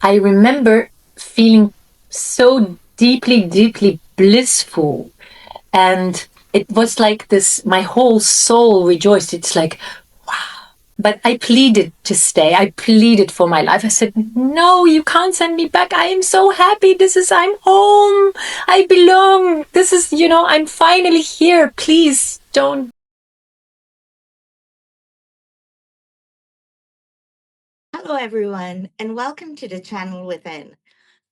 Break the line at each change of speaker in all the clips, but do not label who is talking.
I remember feeling so deeply, deeply blissful. And it was like this, my whole soul rejoiced. It's like, but I pleaded to stay. I pleaded for my life. I said, no, you can't send me back. I am so happy. I'm home. I belong. I'm finally here. Please don't.
Hello, everyone, and welcome to the channel within.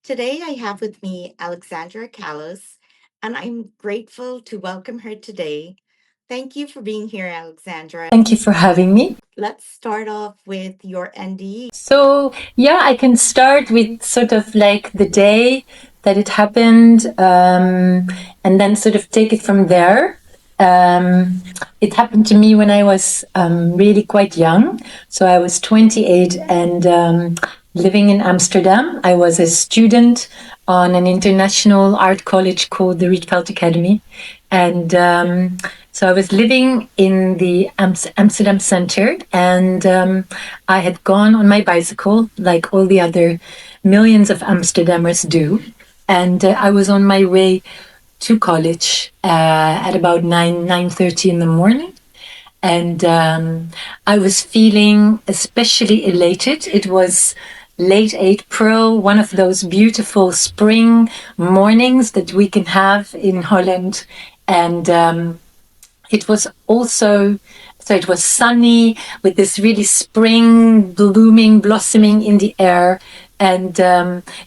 Today, I have with me Alexandra Kallos, and I'm grateful to welcome her today. Thank you for being here, Alexandra.
Thank you for having me.
Let's start off with your NDE.
So, yeah, I can start with sort of like the day that it happened, and then sort of take it from there. It happened to me when I was really quite young. So I was 28 and living in Amsterdam. I was a student on an international art college called the Rietveld Academy. And so I was living in the Amsterdam center, and I had gone on my bicycle like all the other millions of Amsterdammers do. And I was on my way to college at about 9:30 in the morning. And I was feeling especially elated. It was late April, one of those beautiful spring mornings that we can have in Holland. And it was also, so it was sunny with this really spring blooming, blossoming in the air. And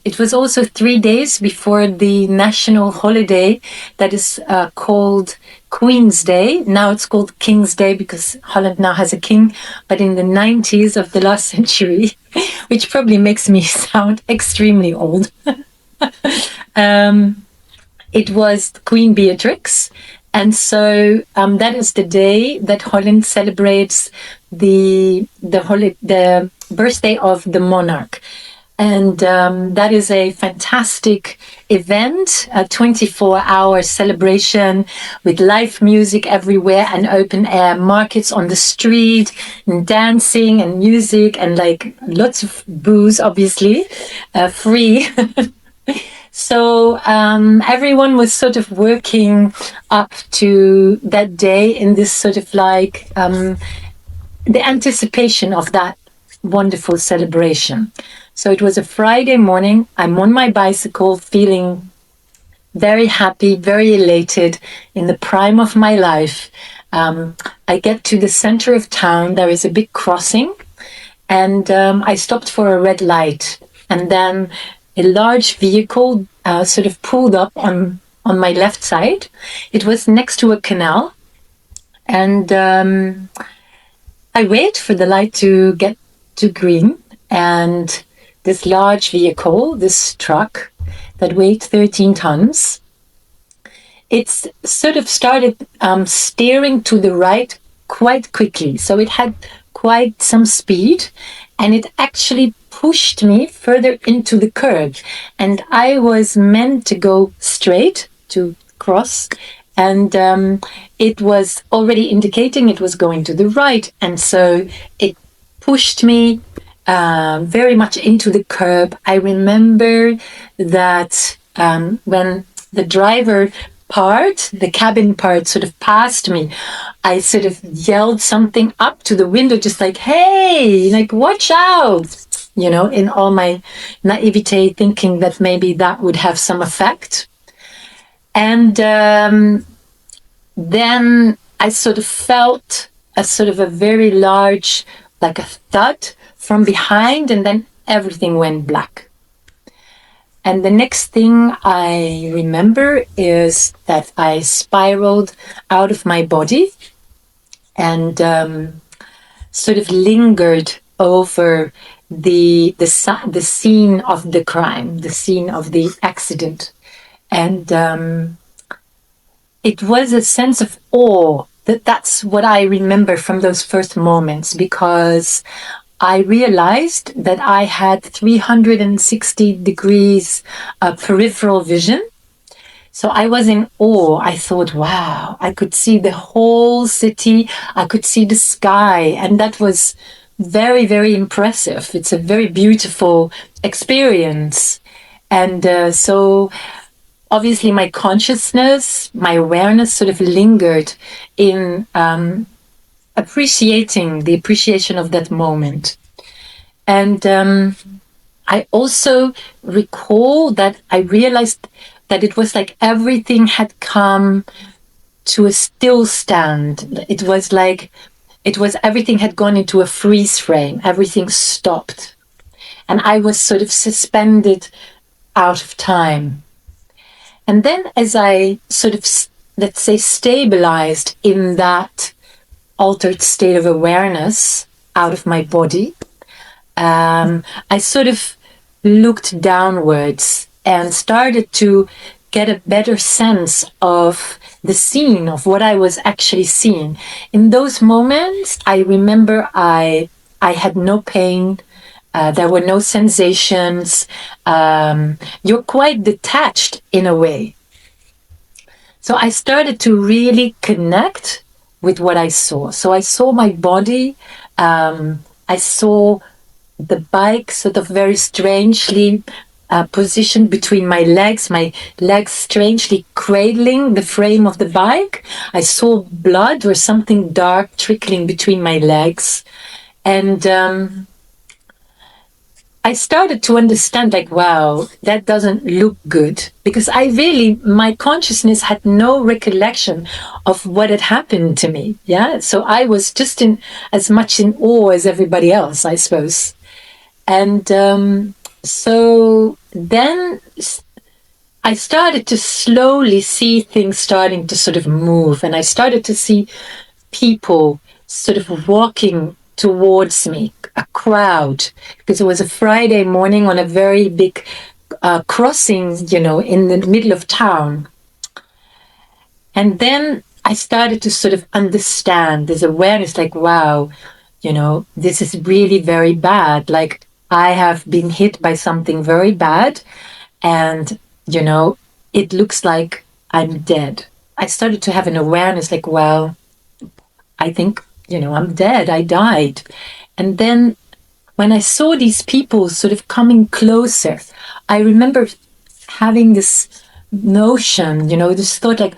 it was also 3 days before the national holiday that is called Queen's Day. Now it's called King's Day because Holland now has a king, but in the 90s of the last century, which probably makes me sound extremely old, it was Queen Beatrix. And so that is the day that Holland celebrates the birthday of the monarch. And that is a fantastic event, a 24-hour celebration with live music everywhere and open air markets on the street and dancing and music and like lots of booze, obviously, free. So everyone was sort of working up to that day in this sort of like the anticipation of that wonderful celebration. So it was a Friday morning. I'm on my bicycle feeling very happy, very elated, in the prime of my life. I get to the center of town. There is a big crossing, and I stopped for a red light. And then a large vehicle sort of pulled up on my left side. It was next to a canal. And I wait for the light to get to green. And this large vehicle, this truck that weighed 13 tons, it's sort of started steering to the right quite quickly. So it had quite some speed, and it actually pushed me further into the curb. And I was meant to go straight to cross, and it was already indicating it was going to the right. And so it pushed me very much into the curb. I remember that when the driver part, the cabin part sort of passed me, I sort of yelled something up to the window, just like, hey, like, watch out, in all my naivete, thinking that maybe that would have some effect. And then I sort of felt a very large, like a thud from behind, and then everything went black. And the next thing I remember is that I spiraled out of my body and sort of lingered over the scene of the crime, the scene of the accident. And it was a sense of awe. That's what I remember from those first moments, because I realized that I had 360 degrees peripheral vision. So I was in awe. I thought, wow, I could see the whole city. I could see the sky. And that was very, very impressive. It's a very beautiful experience. And so obviously my consciousness, my awareness sort of lingered in appreciating the appreciation of that moment. And I also recall that I realized that it was like everything had come to a still stand. It was like everything had gone into a freeze frame. Everything stopped. And I was sort of suspended out of time. And then as I sort of, let's say, stabilized in that altered state of awareness out of my body, I sort of looked downwards and started to get a better sense of the scene, of what I was actually seeing. In those moments, I remember I had no pain. There were no sensations. You're quite detached in a way. So I started to really connect with what I saw. So I saw my body. I saw the bike sort of very strangely positioned between my legs strangely cradling the frame of the bike. I saw blood or something dark trickling between my legs. And I started to understand, like, wow, that doesn't look good. Because my consciousness had no recollection of what had happened to me. Yeah. So I was just as much in awe as everybody else, I suppose. And so then I started to slowly see things starting to sort of move. And I started to see people sort of walking towards me, a crowd, because it was a Friday morning on a very big crossing, in the middle of town. And then I started to sort of understand this awareness, like, wow, this is really very bad. Like, I have been hit by something very bad, and, it looks like I'm dead. I started to have an awareness, like, well, I think, I'm dead. I died. And then when I saw these people sort of coming closer, I remember having this notion, this thought, like,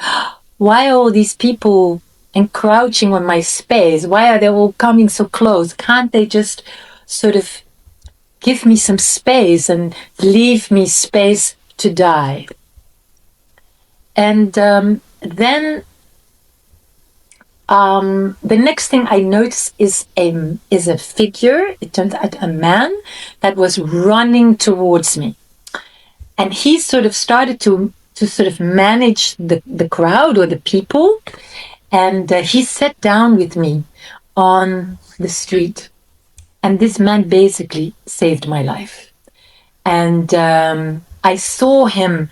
why are all these people encroaching on my space? Why are they all coming so close? Can't they just sort of give me some space and leave me space to die? And then the next thing I noticed is a figure. It turned out a man that was running towards me, and he sort of started to sort of manage the crowd or the people, and he sat down with me on the street, and this man basically saved my life. And I saw him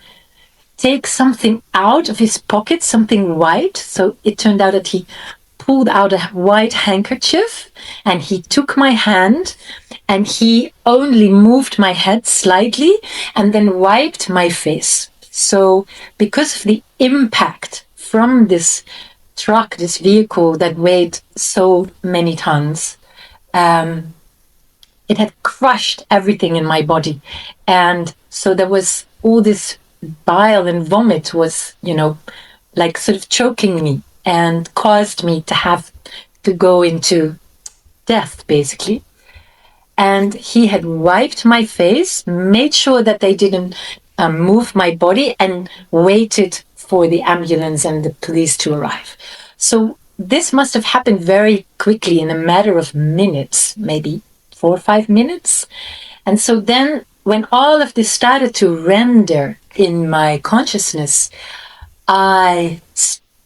take something out of his pocket, something white. So it turned out that he pulled out a white handkerchief and he took my hand and he only moved my head slightly and then wiped my face. So because of the impact from this truck, this vehicle that weighed so many tons, it had crushed everything in my body. And so there was all this bile and vomit was, like sort of choking me and caused me to have to go into death, basically. And he had wiped my face, made sure that they didn't move my body, and waited for the ambulance and the police to arrive. So this must have happened very quickly, in a matter of minutes, maybe 4 or 5 minutes. And so then when all of this started to render in my consciousness, I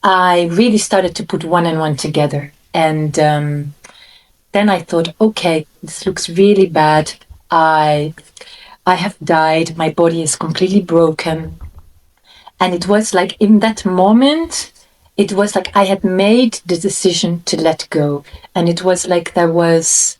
really started to put one and one together. And then I thought, okay, this looks really bad. I have died. My body is completely broken. And it was like in that moment, it was like I had made the decision to let go. And it was like there was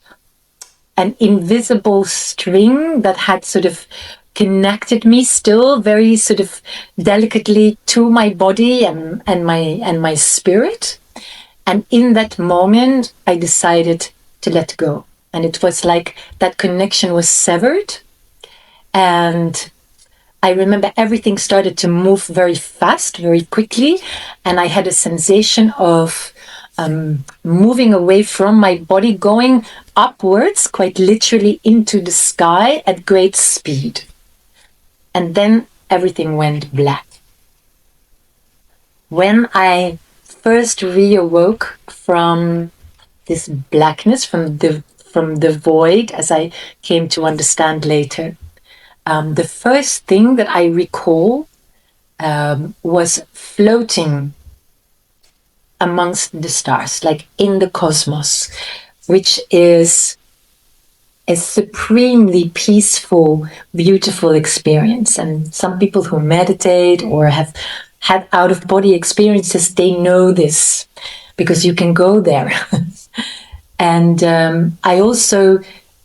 an invisible string that had sort of connected me still very sort of delicately to my body and my spirit. And in that moment, I decided to let go. And it was like that connection was severed. And I remember everything started to move very fast, very quickly. And I had a sensation of moving away from my body, going upwards, quite literally into the sky at great speed. And then everything went black. When I first reawoke from this blackness, from the void, as I came to understand later, the first thing that I recall was floating amongst the stars, like in the cosmos, which is a supremely peaceful, beautiful experience. And some people who meditate or have had out of body experiences, they know this because you can go there. And I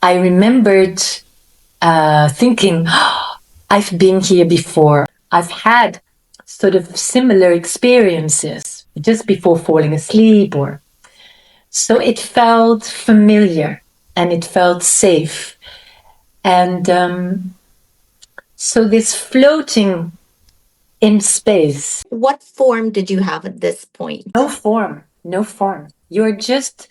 remembered thinking, oh, I've been here before. I've had sort of similar experiences just before falling asleep, or so it felt familiar and it felt safe. And so this floating in space.
What form did you have at this point?
No form, no form. You're just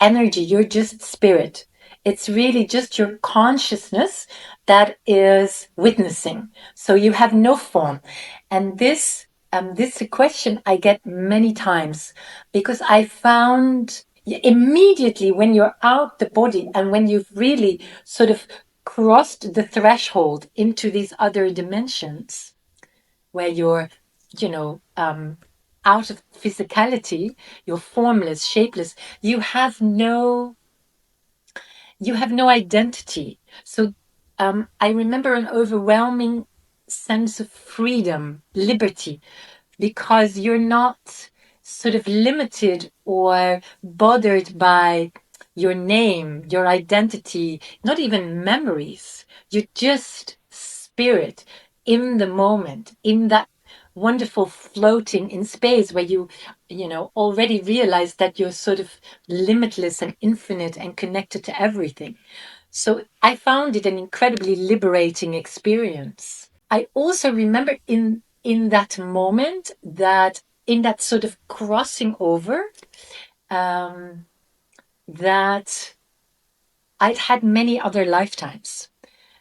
energy, you're just spirit. It's really just your consciousness that is witnessing. So you have no form. And this is a question I get many times because I found immediately when you're out the body and when you've really sort of crossed the threshold into these other dimensions where you're, you know, out of physicality, you're formless, shapeless, you have no identity. So I remember an overwhelming sense of freedom, liberty, because you're not sort of limited or bothered by your name, your identity, not even memories. You're just spirit in the moment, in that wonderful floating in space where you know, already realize that you're sort of limitless and infinite and connected to everything. So I found it an incredibly liberating experience. I also remember in that moment, that in that sort of crossing over, um, that I'd had many other lifetimes.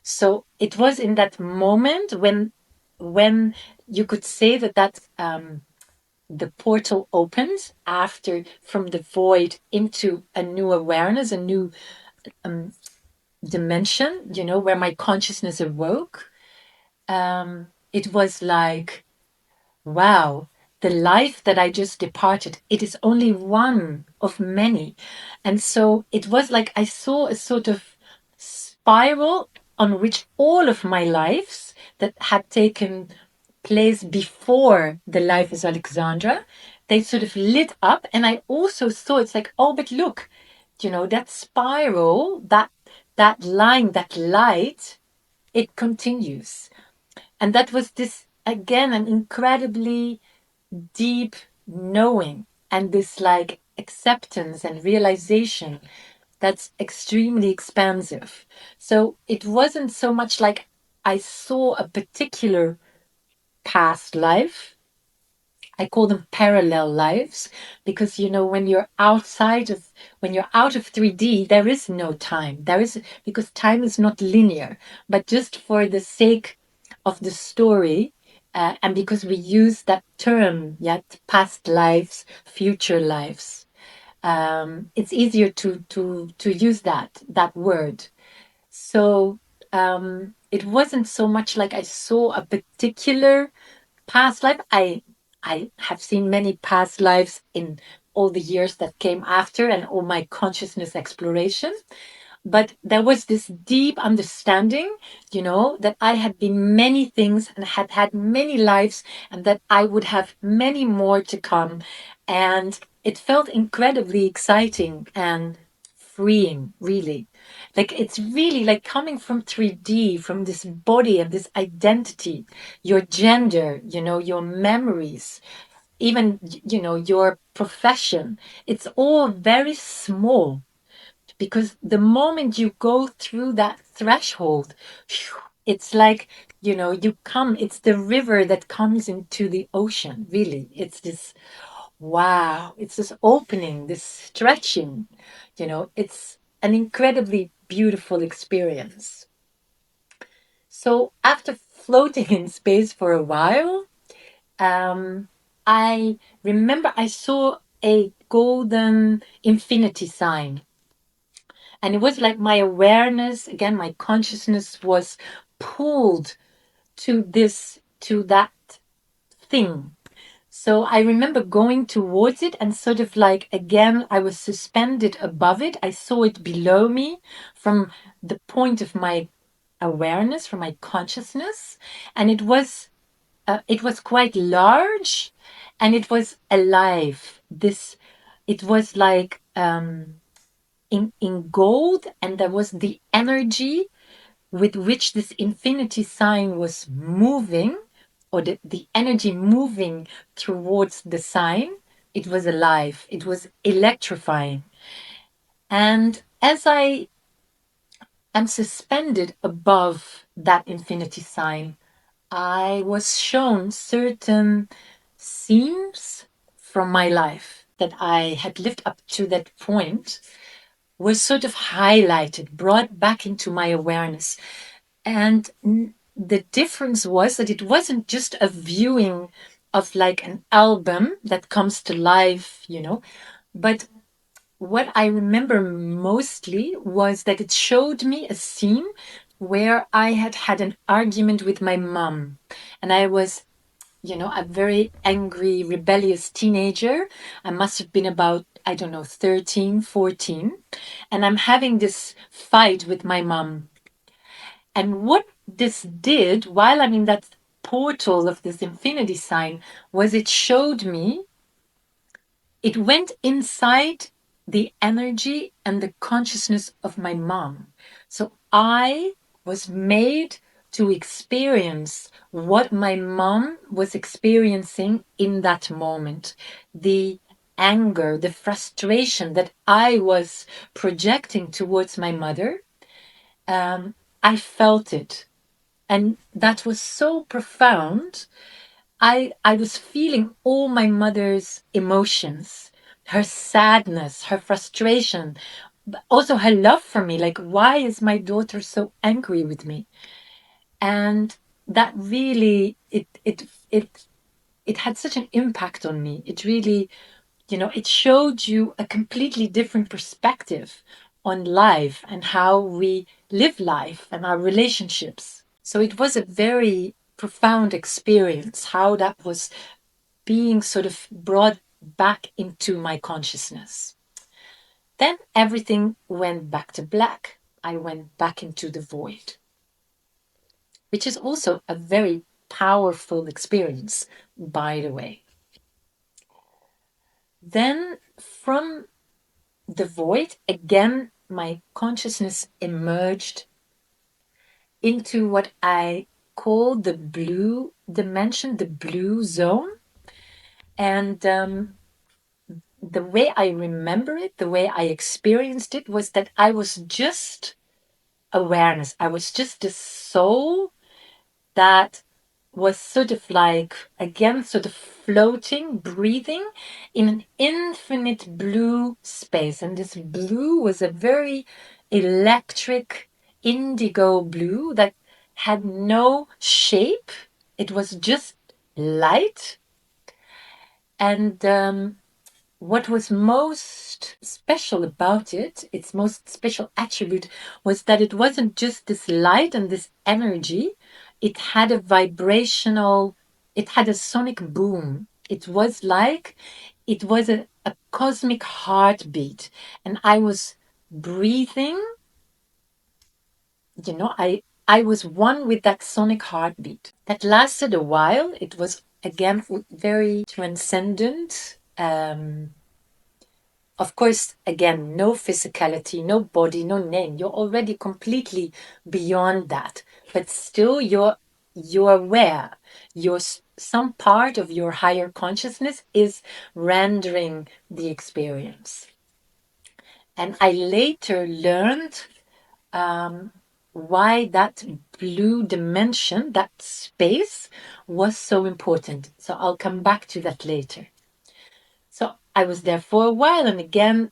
So it was in that moment when you could say that the portal opened after, from the void into a new awareness, a new dimension, you know, where my consciousness awoke. It was like, wow, the life that I just departed, it is only one of many. And so it was like I saw a sort of spiral on which all of my lives that had taken place before the life as Alexandra, they sort of lit up. And I also saw, it's like, oh, but look, you know, that spiral, that line, that light, it continues. And that was this, again, an incredibly deep knowing and this like acceptance and realization that's extremely expansive. So it wasn't so much like I saw a particular past life. I call them parallel lives because, you know, when you're out of 3D, there is no time. There is, because time is not linear, but just for the sake of the story, and because we use that term, yet past lives, future lives, it's easier to use that word. So it wasn't so much like I saw a particular past life. I have seen many past lives in all the years that came after and all my consciousness exploration. But there was this deep understanding, you know, that I had been many things and had had many lives, and that I would have many more to come. And it felt incredibly exciting and freeing, really. Like it's really like coming from 3D, from this body and this identity, your gender, you know, your memories, even, you know, your profession. It's all very small because the moment you go through that threshold, it's like, you come, it's the river that comes into the ocean, really. It's this, wow, it's this opening, this stretching, it's an incredibly beautiful experience. So after floating in space for a while, I remember I saw a golden infinity sign. And it was like my awareness, again, my consciousness was pulled to that thing. So I remember going towards it and sort of like, again, I was suspended above it. I saw it below me from the point of my awareness, from my consciousness. And it was quite large and it was alive. It was like, in gold, and there was the energy with which this infinity sign was moving, or the energy moving towards the sign. It was alive, it was electrifying. And as I am suspended above that infinity sign, I was shown certain scenes from my life that I had lived up to that point, was sort of highlighted, brought back into my awareness. And the difference was that it wasn't just a viewing of like an album that comes to life, but what I remember mostly was that it showed me a scene where I had had an argument with my mom. And I was, a very angry, rebellious teenager. I must have been about, I don't know, 13, 14. And I'm having this fight with my mom. And what this did while I'm in that portal of this infinity sign was it showed me, it went inside the energy and the consciousness of my mom. So I was made to experience what my mom was experiencing in that moment. The anger, the frustration that I was projecting towards my mother, I felt it. And that was so profound. I was feeling all my mother's emotions, her sadness, her frustration, but also her love for me. Like, why is my daughter so angry with me? And that really, it had such an impact on me. It really, it showed you a completely different perspective on life and how we live life and our relationships. So it was a very profound experience, how that was being sort of brought back into my consciousness. Then everything went back to black. I went back into the void, which is also a very powerful experience, by the way. Then from the void, again, my consciousness emerged into what I call the blue dimension, the blue zone. And the way I remember it, the way I experienced it, was that I was just awareness. I was just this soul that was sort of like, again, sort of floating, breathing in an infinite blue space. And this blue was a very electric indigo blue that had no shape. It was just light. And what was most special about it, its most special attribute, was that it wasn't just this light and this energy. It had it had a sonic boom. It was like, it was a cosmic heartbeat. And I was breathing, I was one with that sonic heartbeat. That lasted a while. It was, again, very transcendent. Of course, again, no physicality, no body, no name. You're already completely beyond that. But still, you're aware. Some part of your higher consciousness is rendering the experience. And I later learned why that blue dimension, that space, was so important. So I'll come back to that later. So I was there for a while, and again,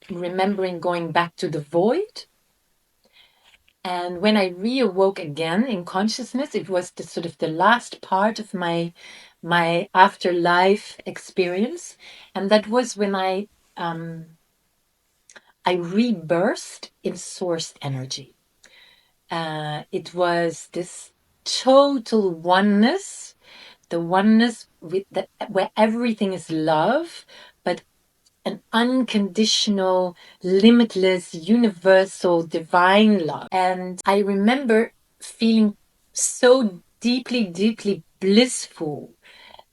remembering going back to the void. And when I reawoke again in consciousness, it was the sort of the last part of my afterlife experience, and that was when I rebirthed in source energy. It was this total oneness, the oneness with that where everything is love, but an unconditional, limitless, universal, divine love. And I remember feeling so deeply, deeply blissful.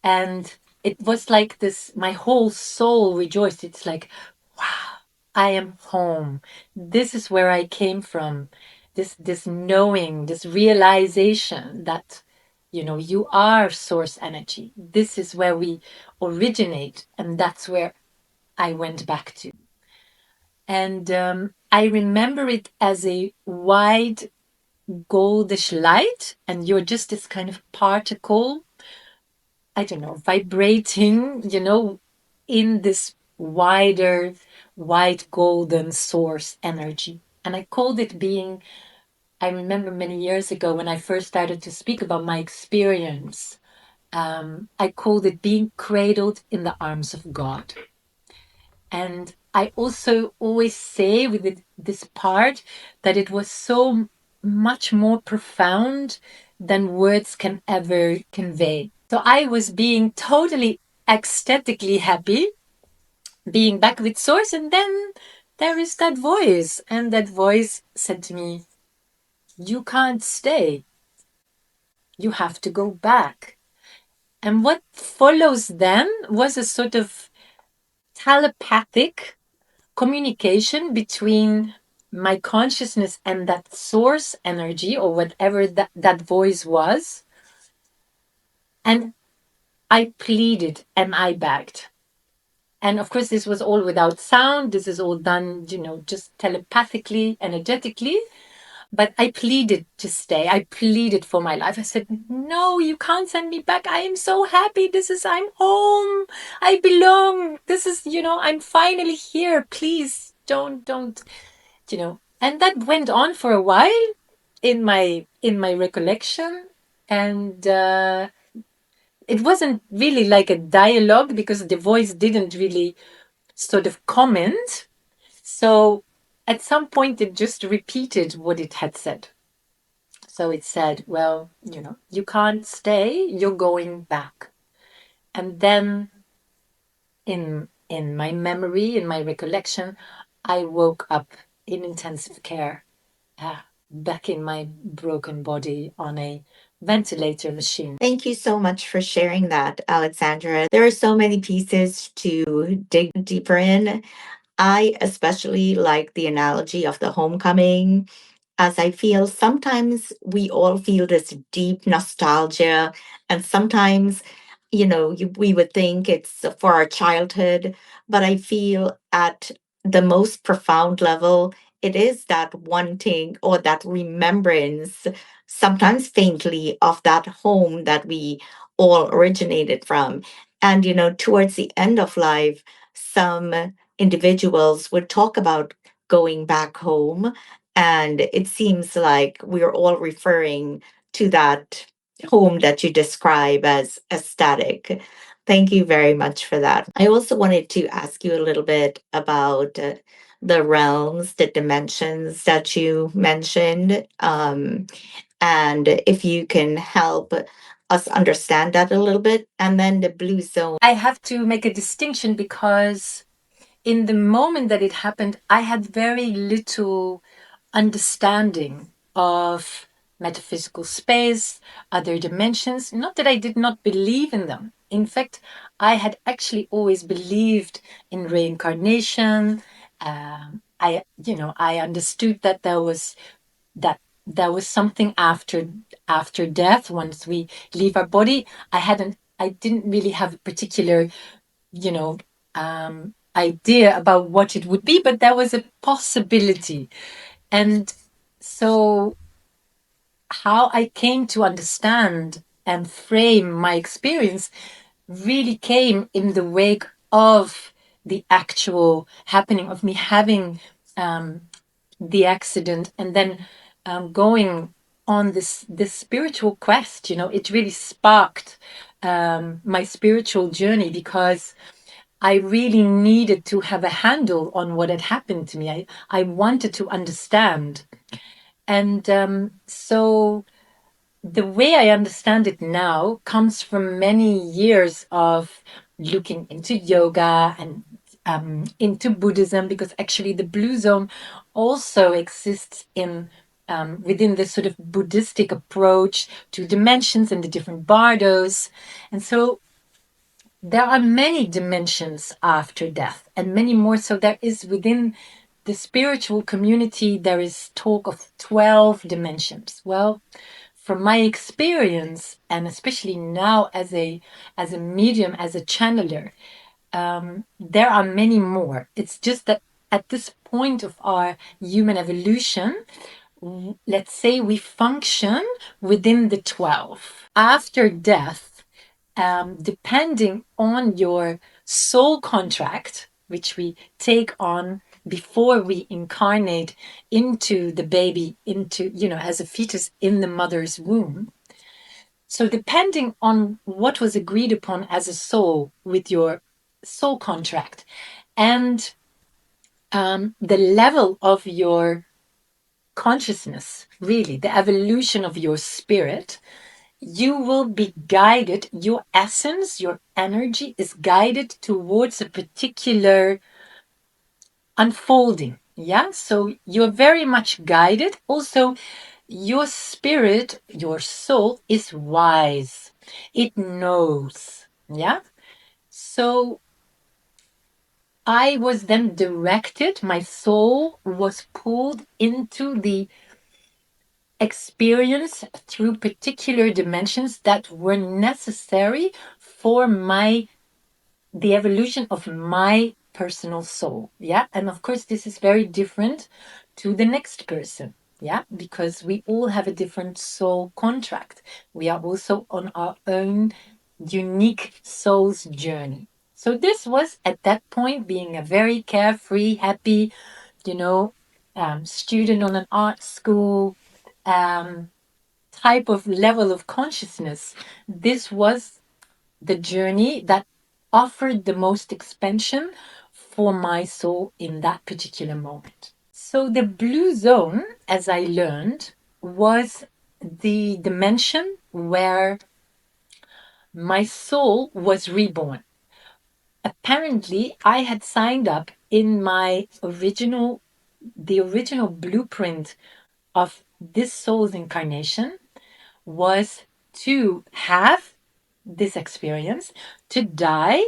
And it was like this, my whole soul rejoiced. It's like, wow, I am home. This is where I came from. This knowing, this realization that, you are source energy. This is where we originate. And that's where I went back to. And I remember it as a wide goldish light, and you're just this kind of particle, I don't know, vibrating, in this wider, white golden source energy. And I called it being, I remember many years ago when I first started to speak about my experience, I called it being cradled in the arms of God. And I also always say with this part that it was so much more profound than words can ever convey. So I was being totally ecstatically happy being back with Source, and then there is that voice, and that voice said to me, "You can't stay. You have to go back." And what follows then was a sort of telepathic communication between my consciousness and that source energy or whatever that voice was. And I pleaded and I begged. And of course, this was all without sound. This is all done, just telepathically, energetically. But I pleaded to stay. I pleaded for my life. I said, "No, you can't send me back. I am so happy. I'm home. I belong. I'm finally here. Please don't. And that went on for a while in my recollection. And it wasn't really like a dialogue because the voice didn't really sort of comment. So at some point, it just repeated what it had said. So it said, "Well, you can't stay, you're going back." And then in my memory, in my recollection, I woke up in intensive care, back in my broken body on a ventilator machine.
Thank you so much for sharing that, Alexandra. There are so many pieces to dig deeper in. I especially like the analogy of the homecoming, as I feel sometimes we all feel this deep nostalgia, and sometimes, we would think it's for our childhood, but I feel at the most profound level, it is that wanting or that remembrance, sometimes faintly, of that home that we all originated from. And, towards the end of life, some individuals would talk about going back home, and it seems like we're all referring to that home that you describe as static. Thank you very much for that. I also wanted to ask you a little bit about the realms, the dimensions that you mentioned, and if you can help us understand that a little bit. And then the blue zone.
I have to make a distinction because in the moment that it happened, I had very little understanding of metaphysical space, other dimensions. Not that I did not believe in them. In fact, I had actually always believed in reincarnation. I understood that there was something after death once we leave our body. I didn't really have a particular, you know, idea about what it would be, but there was a possibility. And so how I came to understand and frame my experience really came in the wake of the actual happening of me having um, the accident, and then going on this spiritual quest. It really sparked my spiritual journey, because I really needed to have a handle on what had happened to me. I wanted to understand. And so the way I understand it now comes from many years of looking into yoga and into Buddhism, because actually the blue zone also exists in within this sort of Buddhistic approach to dimensions and the different bardos. And so there are many dimensions after death, and many more. So there is within the spiritual community, there is talk of 12 dimensions. Well, from my experience, and especially now as a medium, as a channeler, there are many more. It's just that at this point of our human evolution, let's say we function within the 12. After death, depending on your soul contract, which we take on before we incarnate into the baby, as a fetus in the mother's womb. So, depending on what was agreed upon as a soul with your soul contract, and the level of your consciousness, really, the evolution of your spirit, you will be guided. Your essence, your energy is guided towards a particular unfolding. Yeah. So you're very much guided. Also, your spirit, your soul is wise. It knows. Yeah. So I was then directed, my soul was pulled into the experience through particular dimensions that were necessary for the evolution of my personal soul. Yeah. And of course, this is very different to the next person. Yeah. Because we all have a different soul contract. We are also on our own unique soul's journey. So this was at that point being a very carefree, happy, you know, student on an art school, type of level of consciousness. This was the journey that offered the most expansion for my soul in that particular moment. So the blue zone, as I learned, was the dimension where my soul was reborn. Apparently, I had signed up in the original blueprint of this soul's incarnation was to have this experience, to die,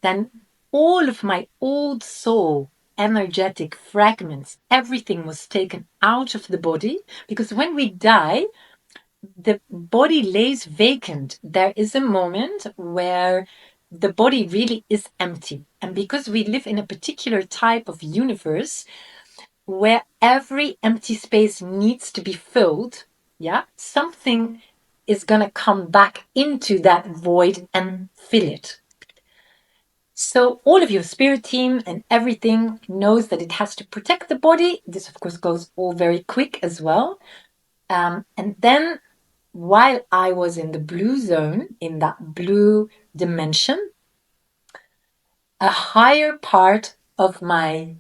then all of my old soul, energetic fragments, everything was taken out of the body, because when we die, the body lays vacant. There is a moment where the body really is empty. And because we live in a particular type of universe where every empty space needs to be filled, yeah, something is going to come back into that void and fill it. So all of your spirit team and everything knows that it has to protect the body. This, of course, goes all very quick as well. And then while I was in the blue zone, in that blue dimension, a higher part of my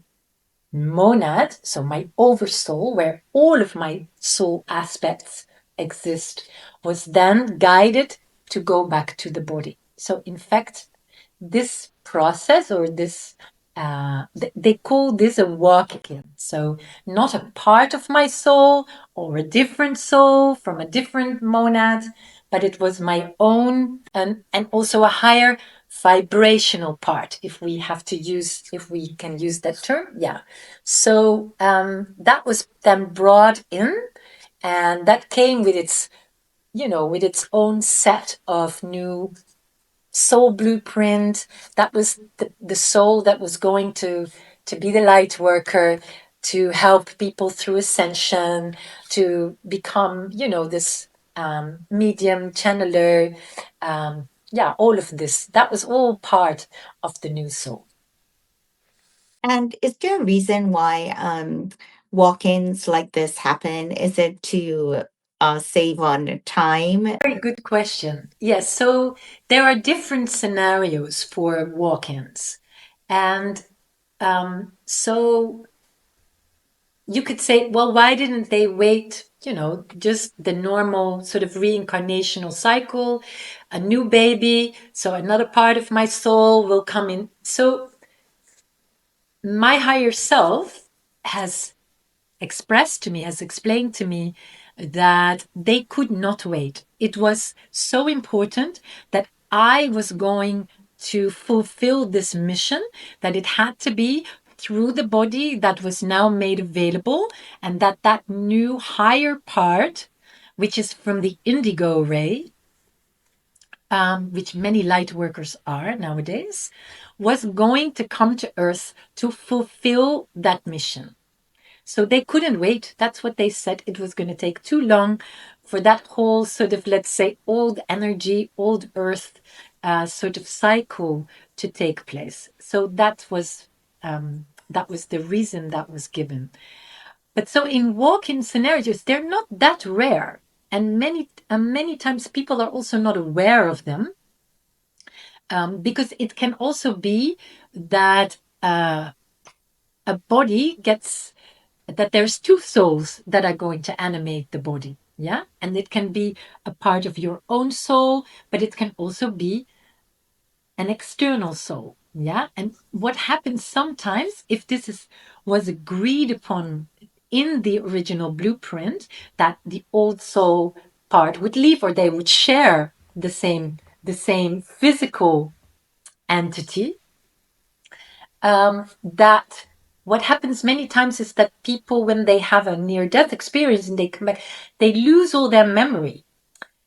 monad, so my oversoul, where all of my soul aspects exist, was then guided to go back to the body. So, in fact, this process or this they call this a walk again. So not a part of my soul or a different soul from a different monad, but it was my own, and also a higher vibrational part, if we can use that term. Yeah. So that was then brought in, and that came with its own set of new soul blueprint. That was the soul that was going to be the light worker, to help people through ascension, to become, this medium channeler. Yeah, all of this. That was all part of the new soul.
And is there a reason why walk-ins like this happen? Is it to save on time?
Very good question. Yes, so there are different scenarios for walk-ins. And so you could say, well, why didn't they wait, just the normal sort of reincarnational cycle, a new baby, so another part of my soul will come in. So my higher self has expressed to me, has explained to me that they could not wait. It was so important that I was going to fulfill this mission, that it had to be through the body that was now made available, and that new higher part, which is from the indigo ray, which many light workers are nowadays, was going to come to Earth to fulfill that mission. So they couldn't wait. That's what they said. It was going to take too long for that whole sort of, let's say, old energy, old earth sort of cycle to take place. So that was the reason that was given. But so in walk-in scenarios, they're not that rare, and many times people are also not aware of them, because it can also be that a body gets that there's two souls that are going to animate the body. Yeah. And it can be a part of your own soul, but it can also be an external soul. Yeah. And what happens sometimes, if was agreed upon in the original blueprint, that the old soul part would leave, or they would share the same physical entity, that what happens many times is that people, when they have a near-death experience and they come back, they lose all their memory.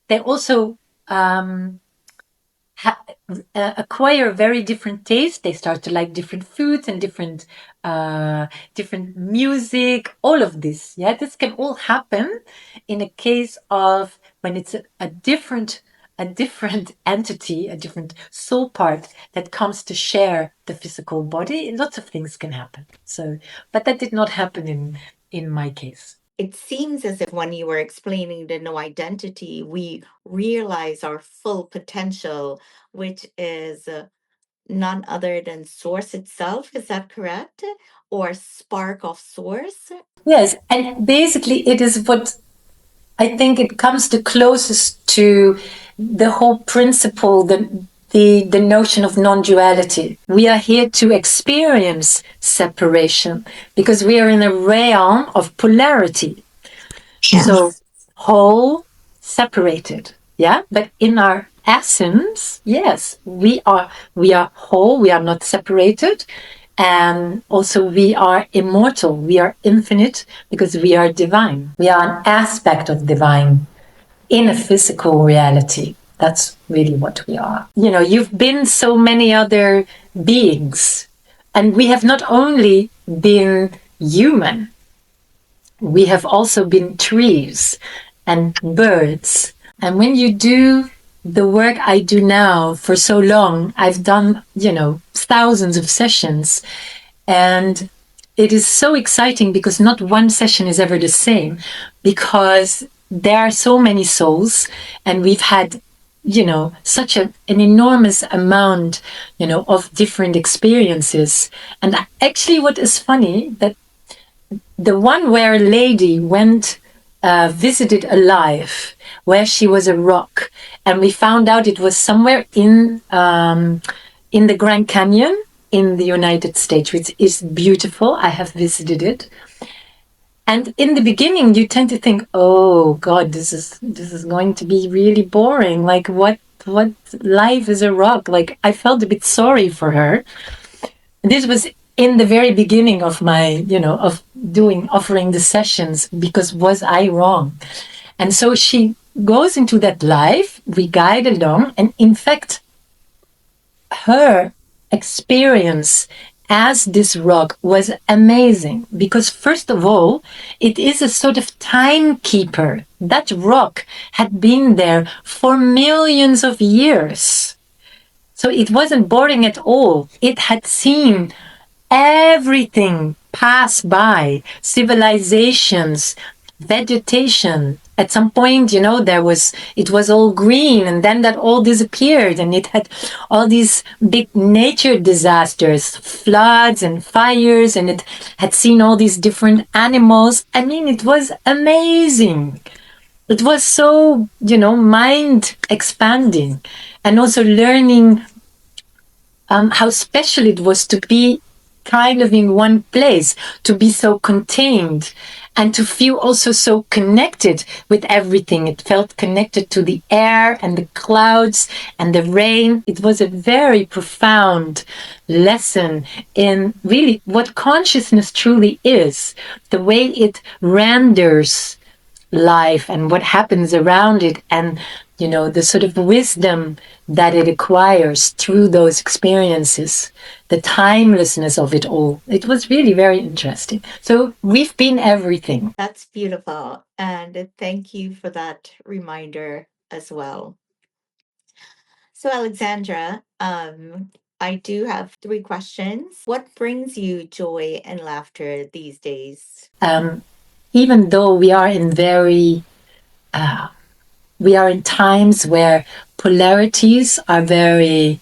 They also acquire very different tastes. They start to like different foods and different music. All of this, yeah, this can all happen in a case of when it's a different entity, a different soul part that comes to share the physical body. Lots of things can happen. So, but that did not happen in my case.
It seems as if when you were explaining the no identity, we realize our full potential, which is none other than source itself. Is that correct? Or spark of source?
Yes, and basically it is what I think it comes the closest to the whole principle, the notion of non-duality. We are here to experience separation because we are in a realm of polarity.
Yes.
So whole, separated, yeah. But in our essence, yes, we are whole. We are not separated, and also we are immortal. We are infinite because we are divine. We are an aspect of divine in a physical reality. That's really what we are. You've been so many other beings, and we have not only been human, we have also been trees and birds. And when you do the work I do now for so long, I've done, thousands of sessions. And it is so exciting because not one session is ever the same, because there are so many souls, and we've had such an enormous amount of different experiences. And actually what is funny, that the one where a lady went visited alive, where she was a rock, and we found out it was somewhere in the Grand Canyon in the United States, which is beautiful. I have visited it. And in the beginning, you tend to think, "Oh God, this is going to be really boring. Like, what life is a rock?" Like, I felt a bit sorry for her. This was in the very beginning of my, of offering the sessions, because was I wrong? And so she goes into that life. We guide along, and in fact, her experience as this rock was amazing because, first of all, it is a sort of timekeeper. That rock had been there for millions of years. So it wasn't boring at all. It had seen everything pass by, civilizations, vegetation. At some point, it was all green, and then that all disappeared, and it had all these big nature disasters, floods and fires, and it had seen all these different animals. I mean, it was amazing. It was so, mind expanding, and also learning how special it was to be kind of in one place, to be so contained, and to feel also so connected with everything. It felt connected to the air and the clouds and the rain. It was a very profound lesson in really what consciousness truly is, the way it renders life and what happens around it, and the sort of wisdom that it acquires through those experiences, the timelessness of it all. It was really very interesting. So we've been everything.
That's beautiful. And thank you for that reminder as well. So, Alexandra, I do have three questions. What brings you joy and laughter these days?
Even though we are in times where polarities are very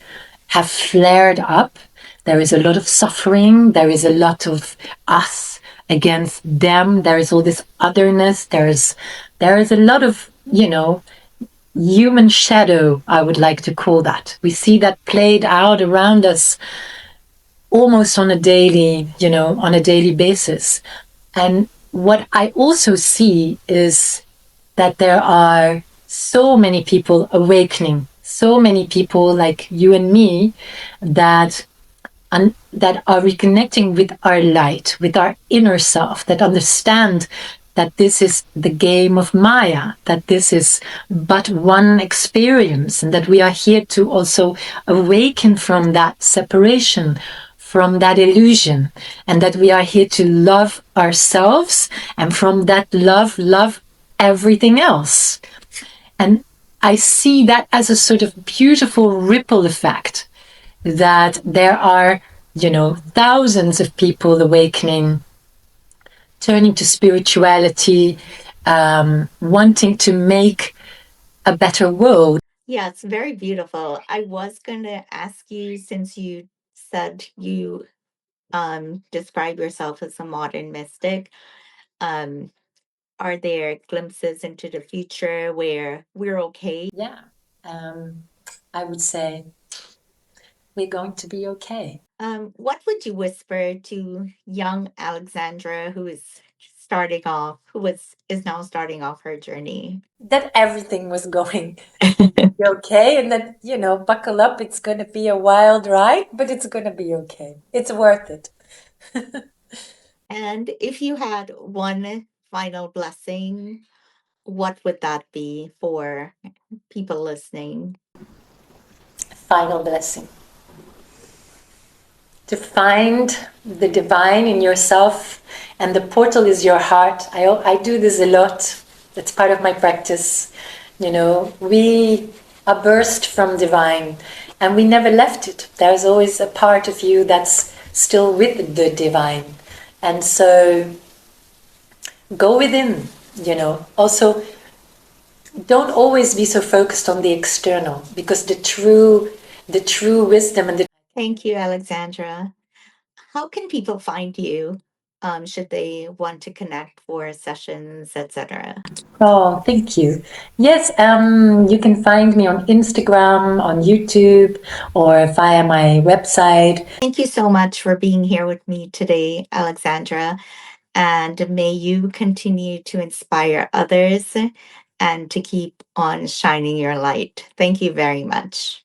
have flared up. There is a lot of suffering. There is a lot of us against them. There is all this otherness. There is a lot of human shadow, I would like to call that. We see that played out around us almost on a daily basis. And what I also see is that there are so many people awakening, so many people like you and me that are reconnecting with our light, with our inner self, that understand that this is the game of Maya, that this is but one experience, and that we are here to also awaken from that separation, from that illusion, and that we are here to love ourselves, and from that love everything else. And I see that as a sort of beautiful ripple effect, that there are, thousands of people awakening, turning to spirituality, wanting to make a better world.
Yeah, it's very beautiful. I was going to ask you, since you said you describe yourself as a modern mystic, um, are there glimpses into the future where we're okay?
Yeah, I would say we're going to be okay.
What would you whisper to young Alexandra who is now starting off her journey?
That everything was going be okay, and that, buckle up. It's going to be a wild ride, but it's going to be okay. It's worth it.
And if you had one final blessing, what would that be for people listening?
Final blessing. To find the divine in yourself, and the portal is your heart. I do this a lot. That's part of my practice. We are burst from divine, and we never left it. There's always a part of you that's still with the divine. And so go within, Also, don't always be so focused on the external, because the true wisdom and the
Thank you, Alexandra. How can people find you? Should they want to connect for sessions, etc.?
Oh, thank you. Yes, you can find me on Instagram, on YouTube, or via my website.
Thank you so much for being here with me today, Alexandra. And may you continue to inspire others and to keep on shining your light. Thank you very much.